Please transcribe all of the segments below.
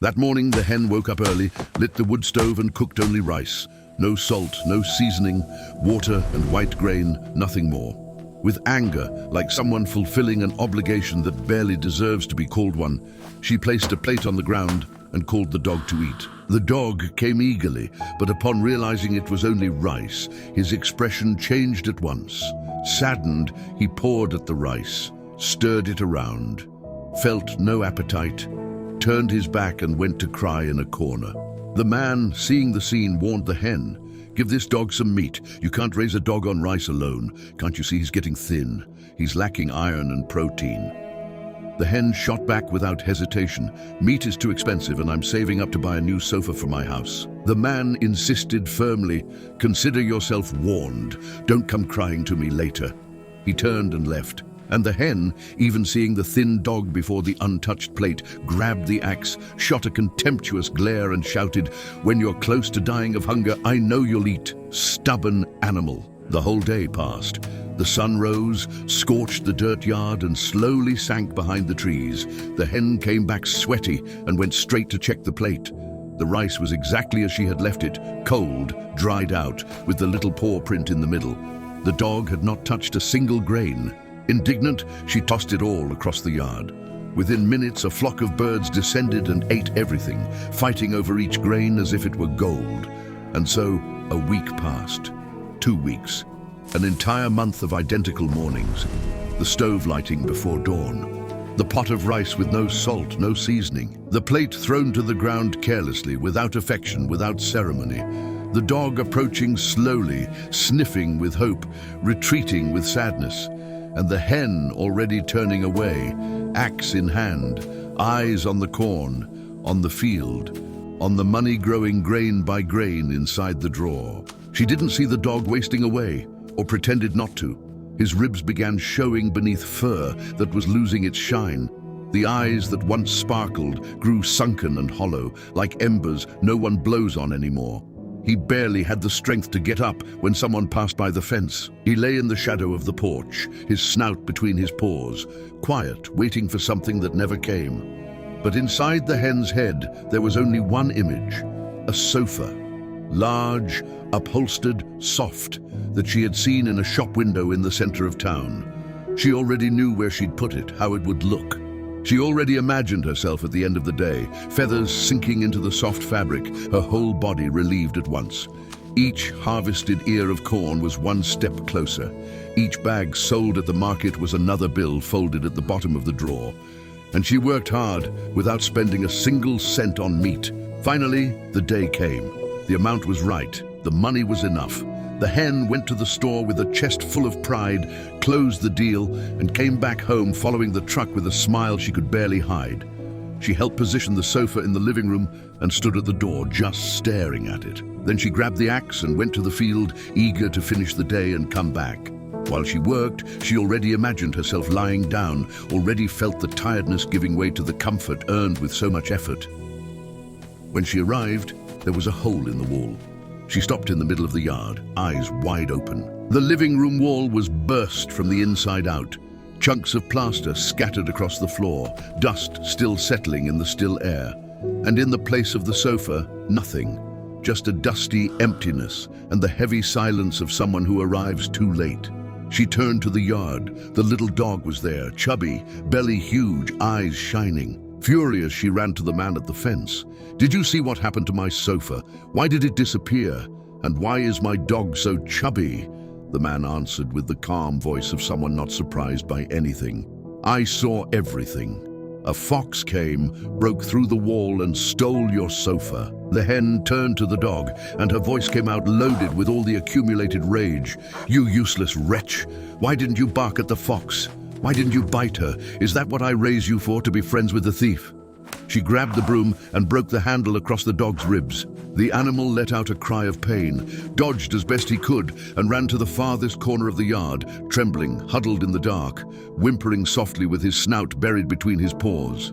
That morning, the hen woke up early, lit the wood stove and cooked only rice. No salt, no seasoning, water and white grain, nothing more. With anger, like someone fulfilling an obligation that barely deserves to be called one, she placed a plate on the ground and called the dog to eat. The dog came eagerly, but upon realizing it was only rice, his expression changed at once. Saddened, he pawed at the rice, stirred it around, felt no appetite, turned his back and went to cry in a corner. The man, seeing the scene, warned the hen, "Give this dog some meat. You can't raise a dog on rice alone. Can't you see he's getting thin? He's lacking iron and protein." The hen shot back without hesitation, "Meat is too expensive and I'm saving up to buy a new sofa for my house." The man insisted firmly, "Consider yourself warned. Don't come crying to me later." He turned and left. And the hen, even seeing the thin dog before the untouched plate, grabbed the axe, shot a contemptuous glare and shouted, "When you're close to dying of hunger, I know you'll eat. Stubborn animal." The whole day passed. The sun rose, scorched the dirt yard and slowly sank behind the trees. The hen came back sweaty and went straight to check the plate. The rice was exactly as she had left it, cold, dried out, with the little paw print in the middle. The dog had not touched a single grain. Indignant, she tossed it all across the yard. Within minutes, a flock of birds descended and ate everything, fighting over each grain as if it were gold. And so, a week passed. 2 weeks. An entire month of identical mornings. The stove lighting before dawn. The pot of rice with no salt, no seasoning. The plate thrown to the ground carelessly, without affection, without ceremony. The dog approaching slowly, sniffing with hope, retreating with sadness. And the hen already turning away, axe in hand, eyes on the corn, on the field, on the money growing grain by grain inside the drawer. She didn't see the dog wasting away, or pretended not to. His ribs began showing beneath fur that was losing its shine. The eyes that once sparkled grew sunken and hollow, like embers no one blows on anymore. He barely had the strength to get up when someone passed by the fence. He lay in the shadow of the porch, his snout between his paws, quiet, waiting for something that never came. But inside the hen's head, there was only one image, a sofa. Large, upholstered, soft, that she had seen in a shop window in the center of town. She already knew where she'd put it, how it would look. She already imagined herself at the end of the day, feathers sinking into the soft fabric, her whole body relieved at once. Each harvested ear of corn was one step closer. Each bag sold at the market was another bill folded at the bottom of the drawer. And she worked hard without spending a single cent on meat. Finally, the day came. The amount was right. The money was enough. The hen went to the store with a chest full of pride, closed the deal, and came back home following the truck with a smile she could barely hide. She helped position the sofa in the living room and stood at the door, just staring at it. Then she grabbed the axe and went to the field, eager to finish the day and come back. While she worked, she already imagined herself lying down, already felt the tiredness giving way to the comfort earned with so much effort. When she arrived, there was a hole in the wall. She stopped in the middle of the yard, eyes wide open. The living room wall was burst from the inside out. Chunks of plaster scattered across the floor, dust still settling in the still air. And in the place of the sofa, nothing. Just a dusty emptiness and the heavy silence of someone who arrives too late. She turned to the yard. The little dog was there, chubby, belly huge, eyes shining. Furious, she ran to the man at the fence. "Did you see what happened to my sofa? Why did it disappear? And why is my dog so chubby?" The man answered with the calm voice of someone not surprised by anything. "I saw everything. A fox came, broke through the wall and stole your sofa." The hen turned to the dog, and her voice came out loaded with all the accumulated rage. "You useless wretch! Why didn't you bark at the fox? Why didn't you bite her? Is that what I raise you for, to be friends with the thief?" She grabbed the broom and broke the handle across the dog's ribs. The animal let out a cry of pain, dodged as best he could, and ran to the farthest corner of the yard, trembling, huddled in the dark, whimpering softly with his snout buried between his paws.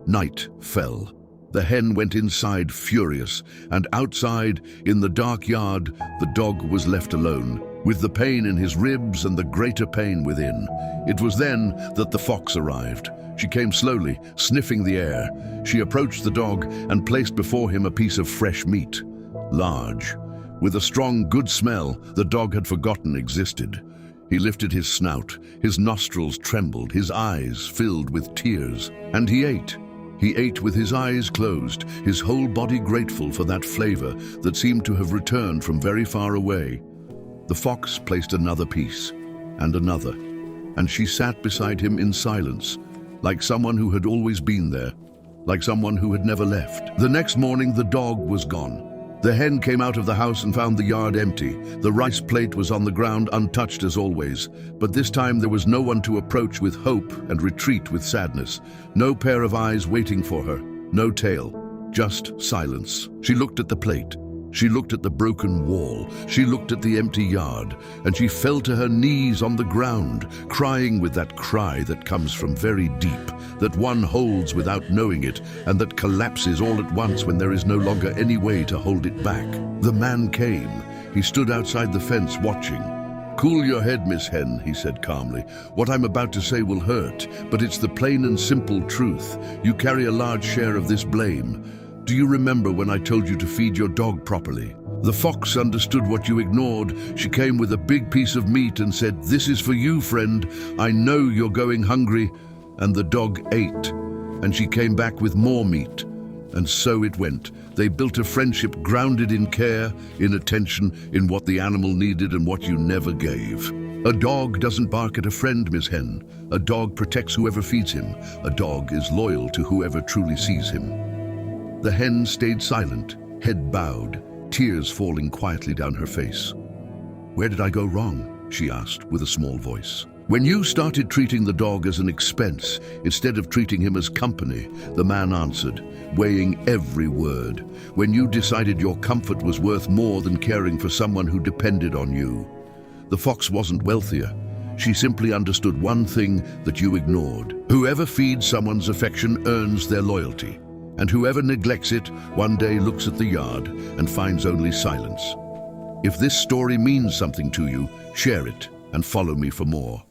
Night fell. The hen went inside furious, and outside, in the dark yard, the dog was left alone, with the pain in his ribs and the greater pain within. It was then that the fox arrived, She came slowly, sniffing the air. She approached the dog and placed before him a piece of fresh meat. Large. With a strong, good smell the dog had forgotten existed. He lifted his snout, his nostrils trembled, his eyes filled with tears, and he ate. He ate with his eyes closed, his whole body grateful for that flavor that seemed to have returned from very far away. The fox placed another piece, and another, and she sat beside him in silence, like someone who had always been there, like someone who had never left. The next morning the dog was gone. The hen came out of the house and found the yard empty. The rice plate was on the ground, untouched as always, but this time there was no one to approach with hope and retreat with sadness. No pair of eyes waiting for her, no tail, just silence. She looked at the plate. She looked at the broken wall. She looked at the empty yard, and she fell to her knees on the ground, crying with that cry that comes from very deep, that one holds without knowing it, and that collapses all at once when there is no longer any way to hold it back. The man came. He stood outside the fence watching. "Cool your head, Miss Hen," he said calmly. "What I'm about to say will hurt, but it's the plain and simple truth. You carry a large share of this blame. Do you remember when I told you to feed your dog properly? The fox understood what you ignored. She came with a big piece of meat and said, 'This is for you, friend. I know you're going hungry.' And the dog ate. And she came back with more meat. And so it went. They built a friendship grounded in care, in attention, in what the animal needed and what you never gave. A dog doesn't bark at a friend, Miss Hen. A dog protects whoever feeds him. A dog is loyal to whoever truly sees him." The hen stayed silent, head bowed, tears falling quietly down her face. "Where did I go wrong?" she asked with a small voice. "When you started treating the dog as an expense instead of treating him as company," the man answered, weighing every word. "When you decided your comfort was worth more than caring for someone who depended on you." The fox wasn't wealthier. She simply understood one thing that you ignored. Whoever feeds someone's affection earns their loyalty. And whoever neglects it one day looks at the yard and finds only silence. If this story means something to you, share it and follow me for more.